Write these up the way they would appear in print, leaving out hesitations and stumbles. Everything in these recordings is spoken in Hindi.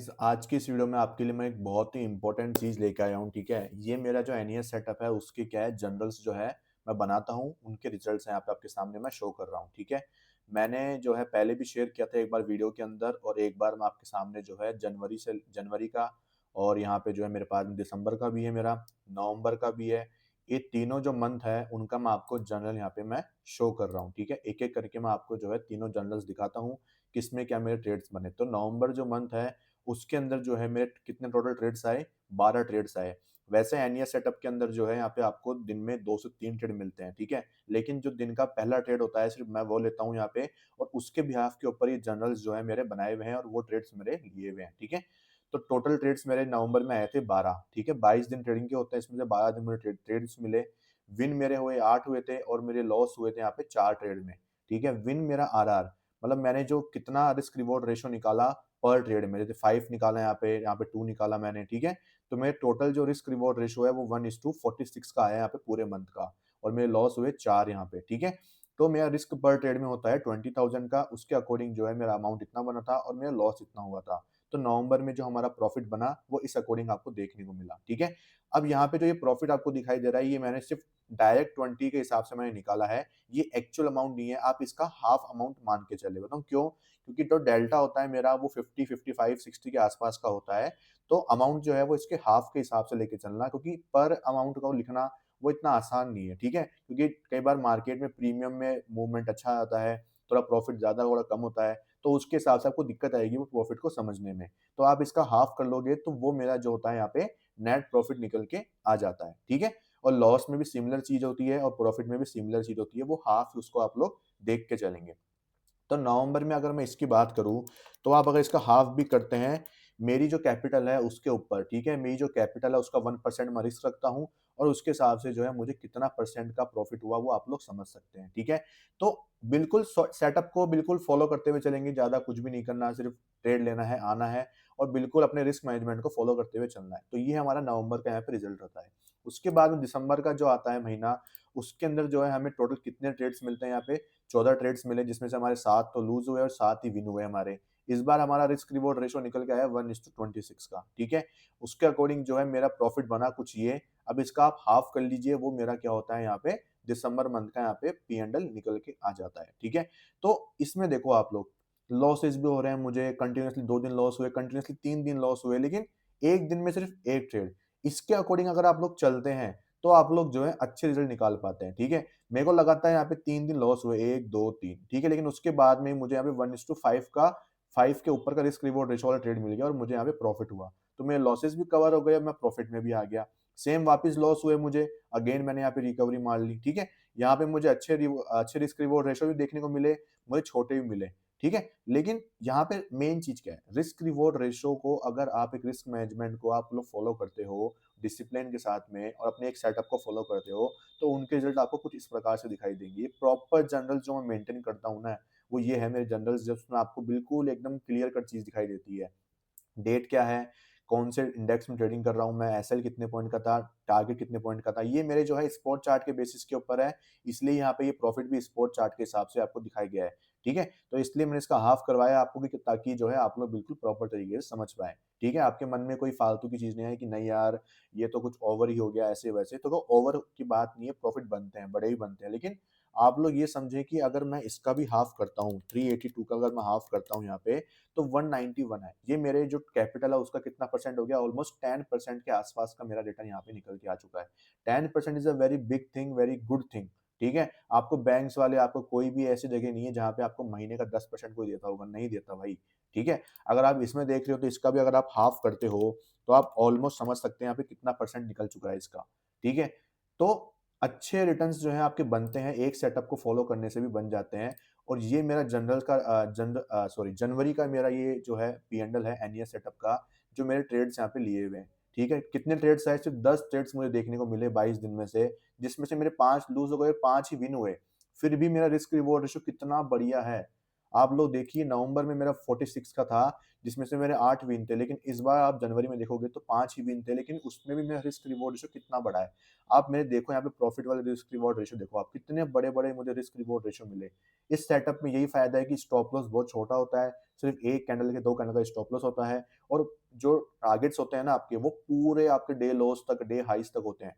गाइस, आज की इस वीडियो में आपके लिए मैं एक बहुत ही इंपॉर्टेंट चीज़ लेके आया हूँ, ठीक है? ये मेरा जो एनईएस सेटअप है उसके क्या है जनरल्स जो है मैं बनाता हूँ, उनके रिजल्ट्स हैं यहाँ पे आपके सामने मैं शो कर रहा हूँ, ठीक है? मैंने जो है पहले भी शेयर किया था एक बार वीडियो के अंदर और एक बार मैं आपके सामने जो है जनवरी का और यहाँ पे जो है मेरे पास दिसंबर का भी है मेरा, नवंबर का भी है। ये तीनों जो मंथ है उनका मैं आपको जनरल यहाँ पे मैं शो कर रहा हूँ, ठीक है? एक-एक करके मैं आपको जो है तीनों जनरल्स दिखाता हूँ, किसमें क्या मेरे ट्रेड्स बने। तो नवंबर जो मंथ है उसके अंदर जो है मेरे कितने टोटल ट्रेड्स आए, 12 ट्रेड्स आए। वैसे एनईएस सेटअप के अंदर जो है यहाँ पे आपको दिन में 2 से 3 ट्रेड मिलते हैं, ठीक है? लेकिन जो दिन का पहला ट्रेड होता है सिर्फ़ मैं वो लेता हूँ यहाँ पे और उसके बिहाफ़ के ऊपर ये जनरल्स जो है मेरे बनाए हुए हैं और वो ट्रेड्स मेरे लिए हुए हैं, ठीक है? तो टोटल ट्रेड्स मेरे नवंबर में आए थे 12, ठीक है? 22 दिन ट्रेडिंग के होते हैं, इसमें से 12 दिन मुझे ट्रेड्स मिले। विन मेरे हुए 8 हुए थे और मेरे लॉस हुए थे यहाँ पे 4 ट्रेड में, ठीक है? विन मेरा आरआर मतलब मैंने जो कितना रिस्क रिवॉर्ड रेशियो निकाला पर ट्रेड में, जैसे 5 निकाला यहाँ पे 2 निकाला मैंने, ठीक है? तो मेरे टोटल जो रिस्क रिवॉर्ड रेशियो है वो 1:46 का आया यहाँ पे पूरे मंथ का और मेरे लॉस हुए 4 यहाँ पे, ठीक है? तो मेरा रिस्क पर ट्रेड में होता है 20,000 का, उसके अकॉर्डिंग जो है मेरा अमाउंट इतना बना था और मेरा लॉस इतना हुआ था। तो नवंबर में जो हमारा प्रॉफिट बना, वो इस अकॉर्डिंग आपको देखने को मिला, ठीक है? अब यहाँ पे जो ये प्रॉफिट आपको दिखाई दे रहा है, ये मैंने सिर्फ़ डायरेक्ट 20 के हिसाब से मैंने निकाला है। ये एक्चुअल अमाउंट नहीं है, आप इसका हाफ अमाउंट मान के चलिए। बताऊँ क्यों? क्योंकि जो डेल्टा होता है मेरा वो 50, 55, 60 के आस-पास का होता है। तो अमाउंट जो है वो इसके हाफ के हिसाब से लेके चलना क्योंकि पर अमाउंट को लिखना वो इतना आसान नहीं है, ठीक है? क्योंकि कई बार मार्केट में प्रीमियम में मूवमेंट अच्छा आता है, थोड़ा प्रॉफिट ज़्यादा थोड़ा कम होता है, तो उसके हिसाब से आपको दिक्कत आएगी वो प्रॉफिट को समझने में। तो आप इसका हाफ कर लोगे तो वो मेरा जो होता है यहाँ पे नेट प्रॉफिट निकल के आ जाता है, ठीक है? और लॉस में भी सिमिलर चीज़ होती है और प्रॉफिट में भी सिमिलर चीज़ होती है, वो हाफ उसको आप लोग देख के चलेंगे। तो नवंबर में अगर मैं इसकी बात करूँ, तो आप अगर इसका हाफ भी करते हैं, मेरी जो कैपिटल है उसके ऊपर, ठीक है? मेरी जो कैपिटल है उसका 1% मैं रिस्क रखता हूँ और उसके हिसाब से जो है मुझे कितना परसेंट का प्रॉफिट हुआ वो आप लोग समझ सकते हैं, ठीक है? तो बिल्कुल सेटअप को बिल्कुल फ़ॉलो करते हुए चलेंगे, ज़्यादा कुछ भी नहीं करना, सिर्फ़ ट्रेड लेना है, आना है और बिल्कुल अपने रिस्क मैनेजमेंट को फ़ॉलो करते हुए चलना है। तो ये हमारा नवंबर का यहाँ पे रिज़ल्ट रहता है। उसके बाद में दिसंबर का जो आता है महीना, उसके अंदर जो है हमें टोटल कितने ट्रेड्स मिलते हैं यहाँ पे 14 ट्रेड्स मिले जिसमें से हमारे 7 तो लूज़ हुए और 7 ही विन हुए हमारे। इस बार हमारा रिस्क रिवॉर्ड रेशियो निकल के आया 1:26 का, ठीक है? उसके अकॉर्डिंग जो है मेरा प्रॉफिट बना कुछ ये, अब इसका आप हाफ कर लीजिए वो मेरा क्या होता है यहाँ पे दिसंबर मंथ का यहाँ पे पी&एल निकल के आ जाता है, ठीक है? तो इसमें देखो आप लोग, लॉसेस भी हो रहे हैं मुझे कंटीन्यूअसली 2 दिन लॉस हुए, कंटीन्यूअसली 3 दिन लॉस हुए, लेकिन 1 दिन में सिर्फ 1 ट्रेड। इसके अकॉर्डिंग अगर आप लोग चलते हैं, तो आप लोग जो है अच्छे रिजल्ट निकाल पाते हैं, ठीक है? मेरे को लगातार यहाँ पे 3 दिन लॉस हुए 1, 2, 3 ठीक है? लेकिन उसके बाद में मुझे यहाँ पे 1:5 का 5 के ऊपर का रिस्क रिवॉर्ड रेशियो वाला ट्रेड मिल गया और मुझे यहाँ पे प्रॉफिट हुआ। तो मेरे लॉसेस भी कवर हो गए और मैं प्रॉफिट में भी आ गया। सेम वापस लॉस हुए मुझे, अगेन मैंने यहाँ पे रिकवरी मार ली, ठीक है? यहाँ पे मुझे अच्छे रिस्क रिवॉर्ड रेशियो भी देखने को मिले, मुझे छोटे भी मिले, ठीक है? लेकिन यहाँ पे मेन चीज़ क्या है? रिस्क रिवॉर्ड रेशियो को अगर आप एक रिस्क मैनेजमेंट को आप लोग फॉलो करते हो, डिसिप्लिन के साथ में और अपने एक सेटअप को फॉलो करते हो, तो उनके रिजल्ट आपको कुछ इस प्रकार से दिखाई देंगे। ये प्रॉपर जनरल जो मैं मेंटेन करता हूँ ना, वो ये है मेरे जनरल्स जिसमें आपको बिल्कुल एकदम क्लियर कट चीज़ दिखाई देती है। डेट क्या है, कौन से इंडेक्स में ट्रेडिंग कर रहा हूँ मैं, एसएल कितने पॉइंट का था, टारगेट कितने पॉइंट का था। ये मेरे जो है स्पॉट चार्ट के बेसिस के ऊपर है, इसलिए यहाँ पे ये प्रॉफिट भी स्पॉट चार्ट के हिसाब से आपको दिखाया गया है, ठीक है? तो इसलिए मैंने इसका हाफ करवाया आपको कि ताकि जो है आप लोग बिल्कुल प्रॉपर तरीके से समझ पाएँ, ठीक है? आपके मन में कोई फालतू की चीज़ नहीं आए कि नहीं यार, ये तो कुछ ओवर ही हो गया ऐसे-वैसे। तो वो ओवर की बात नहीं है, प्रॉफिट बनते हैं, बड़े ही बनते हैं। लेकिन आप लोग ये समझें कि अगर मैं इसका भी हाफ करता हूँ, 382 का अगर मैं हाफ करता हूँ यहाँ पे, तो 191 है। ये मेरे जो कैपिटल है उसका कितना परसेंट हो गया ऑलमोस्ट 10% के आसपास का मेरा रिटर्न यहाँ पे निकल के आ चुका है। 10% is a very big thing, very good thing, ठीक है? आपको बैंक्स वाले आपको कोई भी ऐसी जगह नहीं है जहाँ पे आपको महीने का 10% कोई देता होगा, नहीं देता भाई, ठीक है? अगर आप इसमें देख रहे हो तो इसका भी अगर आप हाफ करते हो, तो आप ऑलमोस्ट समझ सकते हैं यहाँ पे कितना परसेंट निकल चुका है इसका, ठीक है? तो अच्छे रिटर्न्स जो हैं आपके बनते हैं, एक सेटअप को फॉलो करने से भी बन जाते हैं। और ये मेरा जनवरी का मेरा ये जो है पी&एल है एनईएस सेटअप का, जो मेरे ट्रेड्स यहाँ पे लिए हुए हैं, ठीक है? कितने ट्रेड्स आए? सिर्फ 10 ट्रेड्स मुझे देखने को मिले 22 दिन में से, जिसमें से मेरे 5 लूज़ हो गए, 5 ही विन हुए। फिर भी मेरा रिस्क रिवॉर्ड रेशियो कितना बढ़िया है। आप लोग देखिए नवंबर में मेरा 46 का था, जिसमें से मेरे 8 विन थे, लेकिन इस बार आप जनवरी में देखोगे तो 5 ही विन थे, लेकिन उसमें भी मेरा रिस्क रिवॉर्ड रेशियो कितना बड़ा है। आप मेरे देखो यहाँ पे प्रॉफिट वाले रिस्क रिवॉर्ड रेशियो देखो आप, कितने बड़े-बड़े मुझे रिस्क रिवॉर्ड रेशियो मिले। इस सेटअप में यही फ़ायदा है कि स्टॉप लॉस बहुत छोटा होता है, सिर्फ़ 1 कैंडल के 2 कैंडल का स्टॉप लॉस होता है और जो टारगेट्स होते हैं ना आपके, वो पूरे आपके डे लोज़ तक, डे हाइज़ तक होते हैं।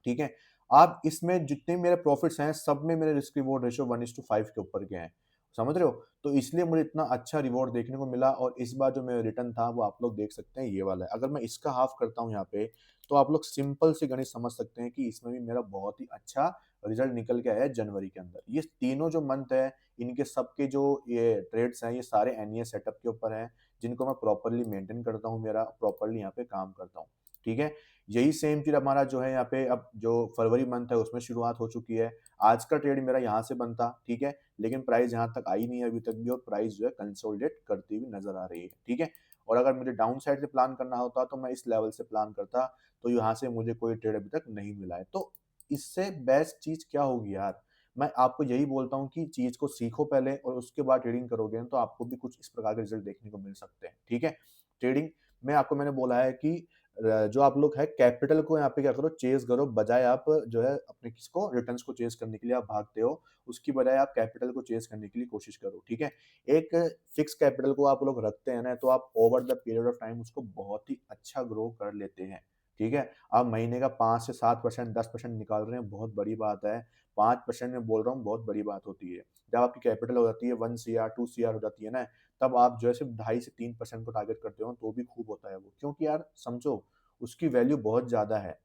ठीक है? आप इसमें जितने मेरे प्रॉफ़िट्स हैं, सब में मेरे रिस्क रिवॉर्ड रेशियो 1:5 के ऊपर के हैं। समझ रहे हो? तो इसलिए मुझे इतना अच्छा रिवॉर्ड देखने को मिला और इस बार जो मेरा रिटर्न था, वो आप लोग देख सकते हैं, ये वाला है। अगर मैं इसका हाफ़ करता हूँ यहाँ पे, तो आप लोग सिंपल सी गणित समझ सकते हैं कि इसमें भी मेरा बहुत ही अच्छा रिज़ल्ट निकल के आया है जनवरी के अंदर। ये तीनों जो मंथ है, इनके सबके जो ये ट्रेड्स हैं, ये सारे एनईएस सेटअप के ऊपर हैं, जिनको मैं प्रॉपर्ली मेंटेन करता हूँ, मेरा प्रॉपर्ली यहाँ पे काम करता हूँ। ठीक है? यही सेम चीज़ हमारा जो है यहाँ पे, अब जो फरवरी मंथ है उसमें शुरुआत हो चुकी है। आज का ट्रेड मेरा यहाँ से बनता, ठीक है? लेकिन प्राइस यहाँ तक आई नहीं है अभी तक भी और प्राइस जो है कंसोलिडेट करती हुई नज़र आ रही है, ठीक है? और अगर मुझे डाउन साइड से प्लान करना होता तो मैं इस लेवल से प्लान करता, तो यहाँ से मुझे कोई ट्रेड अभी तक नहीं मिला है। तो इससे बेस्ट चीज़ क्या होगी यार? मैं आपको यही बोलता हूँ कि चीज़ को सीखो पहले और उसके बाद ट्रेडिंग करोगे ना, तो आपको भी कुछ इस प्रकार के रिज़ल्ट देखने को मिल सकते हैं, ठीक है? ट्रेडिंग में आपको मैंने बोला है कि जो आप लोग है कैपिटल को यहाँ पे क्या करो, चेज़ करो, बजाय आप जो है अपने किसको, रिटर्न्स को चेज़ करने के लिए आप भागते हो, उसकी बजाय आप कैपिटल को चेज़ करने के लिए कोशिश करो, ठीक है? एक फिक्स कैपिटल को आप लोग रखते हैं ना, तो आप over the period of time उसको बहुत ही अच्छा ग्रो कर लेते हैं, ठीक है? आप महीने का 5 से 7%, 10% निकाल रहे हैं, बहुत बड़ी बात है। 5% मैं बोल रहा हूँ, बहुत बड़ी बात होती है। जब आपकी कैपिटल हो जाती है 1 सीआर, 2 सीआर हो जाती है ना, तब आप जो है सिर्फ़ 2.5 से 3% को टारगेट करते हो, तो भी खूब होता है वो। क्योंकि यार समझो, उसकी वैल्यू बहुत ज़्यादा है,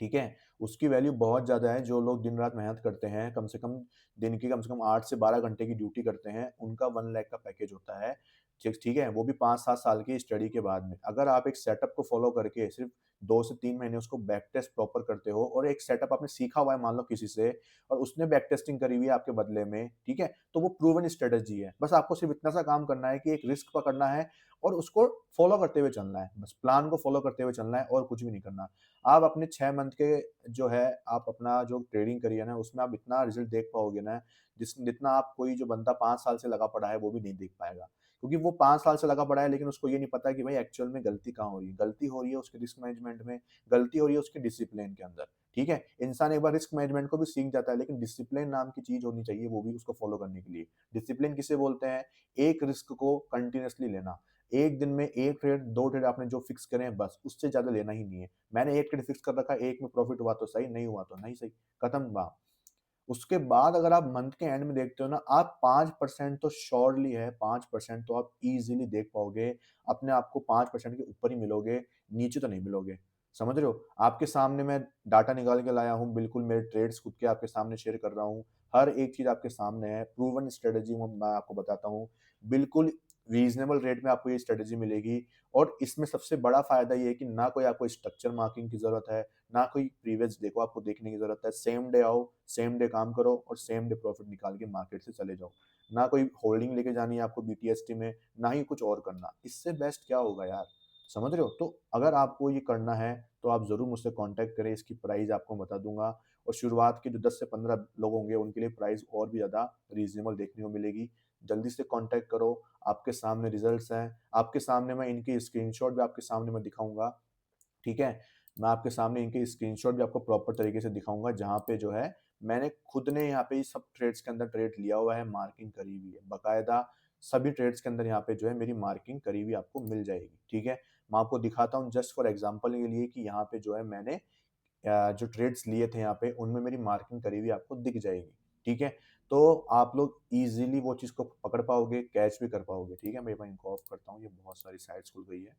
ठीक है? उसकी वैल्यू बहुत ज़्यादा है, जो लोग दिन-रात मेहनत करते हैं, कम से कम दिन की कम से कम 8 से 12 घंटे की ड्यूटी करते हैं, उनका 1 लाख का पैकेज होता है। ठीक है? वो भी 5-7 साल की स्टडी के बाद में। अगर आप एक सेटअप को फ़ॉलो करके सिर्फ़ 2 से 3 महीने उसको बैक टेस्ट प्रॉपर करते हो और एक सेटअप आपने सीखा हुआ है मान लो किसी से और उसने बैक टेस्टिंग करी हुई है आपके बदले में, ठीक है? तो वो प्रूवन स्ट्रैटेजी है। बस आपको सिर्फ़ इतना सा काम करना है कि एक रिस्क पकड़ना है और उसको फ़ॉलो करते हुए चलना है। बस प्लान को फ़ॉलो करते हुए चलना है और कुछ भी नहीं करना। आप अपने 6 मंथ के जो है, आप अपना जो ट्रेडिंग करी है ना, उसमें आप इतना रिज़ल्ट देख पाओगे ना, जितना आप कोई जो बंदा 5 साल से लगा पड़ा है, वो भी नहीं देख पाएगा। क्योंकि वो 5 साल से लगा पड़ा है, लेकिन उसको ये नहीं पता कि भाई एक्चुअल में गलती कहाँ हो रही है। गलती हो रही है उसके रिस्क मैनेजमेंट में, गलती हो रही है उसके डिसिप्लिन के अंदर, ठीक है? इंसान एक बार रिस्क मैनेजमेंट को भी सीख जाता है, लेकिन डिसिप्लिन नाम की चीज़ होनी चाहिए, वो भी उसको फ़ॉलो करने के लिए। डिसिप्लिन किसे बोलते हैं? एक रिस्क को कंटीन्यूअसली लेना। 1 दिन में 1 ट्रेड, 2 ट्रेड आपने जो फिक्स करे हैं बस, उससे ज़्यादा लेना ही नहीं है। मैंने 1 ट्रेड फिक्स कर रखा है, 1 में प्रॉफिट हुआ तो सही, नहीं हुआ तो नहीं सही, खत्म बात। उसके बाद अगर आप मंथ के एंड में देखते हो ना, आप 5% तो श्योरली है, 5% तो आप ईज़िली देख पाओगे। अपने आप को 5% के ऊपर ही मिलोगे, नीचे तो नहीं मिलोगे। समझ रहे हो? आपके सामने मैं डाटा निकाल के लाया हूँ, बिल्कुल मेरे ट्रेड्स खुद के आपके सामने शेयर कर रहा हूँ। हर एक चीज़ आपके सामने है, प्रूवन स्ट्रैटेजी मैं आपको बताता हूँ। बिल्कुल रीज़नेबल रेट में आपको ये स्ट्रैटेजी मिलेगी और इसमें सबसे बड़ा फ़ायदा ये है कि ना कोई आपको स्ट्रक्चर मार्किंग की ज़रूरत है, ना कोई प्रीवियस डे को आपको देखने की ज़रूरत है। सेम डे आओ, सेम डे काम करो और सेम डे प्रॉफ़िट निकाल के मार्केट से चले जाओ। ना कोई होल्डिंग लेके जानी है आपको बीटीएसटी में, ना ही कुछ और करना। इससे बेस्ट क्या होगा यार? समझ रहे हो? तो अगर आपको ये करना है, तो आप ज़रूर मुझसे कॉन्टैक्ट करें, इसकी प्राइस आपको बता दूँगा और शुरुआत के जो 10 से 15 लोग होंगे, उनके लिए प्राइस और भी ज़्यादा रीज़नेबल देखने को मिलेगी। जल्दी से कॉन्टैक्ट करो, आपके सामने रिज़ल्ट्स हैं, आपके सामने मैं इनकी स्क्रीनशॉट भी आपके सामने मैं दिखाऊँगा, ठीक है? मैं आपके सामने इनके स्क्रीनशॉट भी आपको प्रॉपर तरीके से दिखाऊँगा, जहाँ पे जो है मैंने खुद ने यहाँ पे ये सब ट्रेड्स के अंदर ट्रेड लिया हुआ है, मार्किंग करी हुई है। बाकायदा सभी ट्रेड्स के अंदर यहाँ पे जो है मेरी मार्किंग करी हुई आपको मिल जाएगी, ठीक है? मैं आपको दिखाता हूँ जस्ट फॉर एग्ज़ाम्पल के लिए कि यहाँ पे जो है मैंने जो ट्रेड्स लिए थे यहाँ पे, उनमें मेरी मार्किंग करी हुई आपको दिख जाएगी, ठीक है? तो आप लोग ईज़िली वो चीज़ को पकड़ पाओगे, कैच भी कर पाओगे, ठीक है? मैं एक बार इनको ऑफ करता हूँ, ये बहुत सारी साइट्स खुल गई है,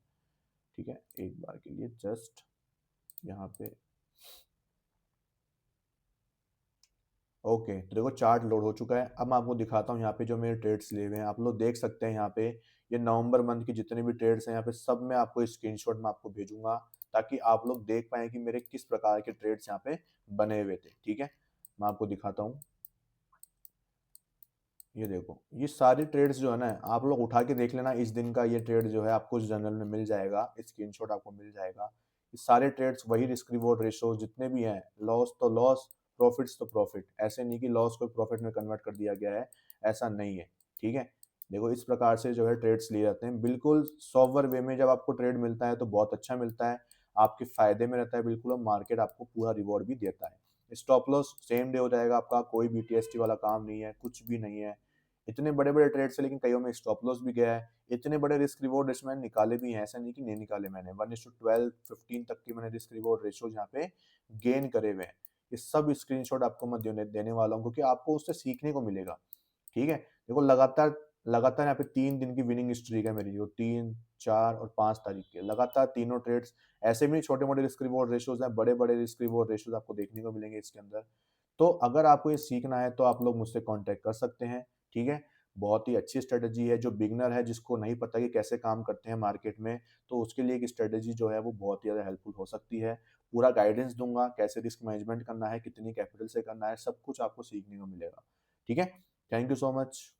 ठीक है? एक बार के लिए जस्ट यहाँ पे ओके, तो देखो चार्ट लोड हो चुका है। अब मैं आपको दिखाता हूँ यहाँ पे जो मेरे ट्रेड्स लिए हुए हैं। आप लोग देख सकते हैं यहाँ पे, ये नवंबर मंथ के जितने भी ट्रेड्स हैं यहाँ पे, सब मैं आपको स्क्रीनशॉट मैं आपको भेजूँगा, ताकि आप लोग देख पाएँ कि मेरे किस प्रकार के ट्रेड्स यहाँ पे बने हुए थे, ठीक है? मैं आपको दिखाता हूँ। ये देखो, ये सारे ट्रेड्स जो है ना, आप लोग उठा के देख लेना, इस दिन का ये ट्रेड जो है आपको इस जर्नल में मिल जाएगा, स्क्रीनशॉट आपको मिल जाएगा। ये सारे ट्रेड्स वही रिस्क रिवॉर्ड रेशो जितने भी हैं, लॉस तो लॉस, प्रॉफिट्स तो प्रॉफिट। ऐसे नहीं कि लॉस को प्रॉफिट में कन्वर्ट कर दिया गया है, ऐसा नहीं है, ठीक है? देखो इस प्रकार से जो है ट्रेड्स लिए जाते हैं, बिल्कुल सॉबर वे में जब आपको ट्रेड मिलता है तो बहुत अच्छा मिलता है, आपके फ़ायदे में रहता है बिल्कुल और मार्केट आपको पूरा रिवॉर्ड भी देता है। स्टॉप लॉस सेम डे हो जाएगा आपका, कोई बीटीएसटी वाला काम नहीं है, कुछ भी नहीं है। इतने बड़े-बड़े ट्रेड से लेकिन कईयों में स्टॉप लॉस भी गया है। इतने बड़े रिस्क रिवॉर्ड रेशो मैंने निकाले भी हैं, ऐसा नहीं कि नहीं निकाले मैंने। 1:12, 15 तक की मैंने रिस्क रिवॉर्ड रेशोज़ यहाँ पे गेन करे हुए हैं। ये सब स्क्रीनशॉट आपको मैं देने देने वाला हूँ क्योंकि आपको उससे सीखने को मिलेगा, ठीक है? देखो लगातार लगातार यहाँ पे 3 दिन की विनिंग स्ट्रीक है मेरी, जो 3, 4 और 5 तारीख की है। लगातार तीनों ट्रेड्स ऐसे भी छोटे-मोटे रिस्क रिवॉर्ड रेशोज़ हैं, बड़े-बड़े रिस्क रिवॉर्ड रेशोज़ आपको देखने को मिलेंगे इसके अंदर। तो अगर आपको ये सीखना है तो आप लोग मुझसे कॉन्टैक्ट कर सकते हैं, ठीक है? बहुत ही अच्छी स्ट्रैटेजी है, जो बिगिनर है जिसको नहीं पता कि कैसे काम करते हैं मार्केट में, तो उसके लिए एक स्ट्रैटेजी जो है वो बहुत ही ज़्यादा हेल्पफुल हो सकती है। पूरा गाइडेंस दूँगा, कैसे रिस्क मैनेजमेंट करना है, कितनी कैपिटल से करना है, सब कुछ आपको सीखने को मिलेगा, ठीक है? Thank you so much.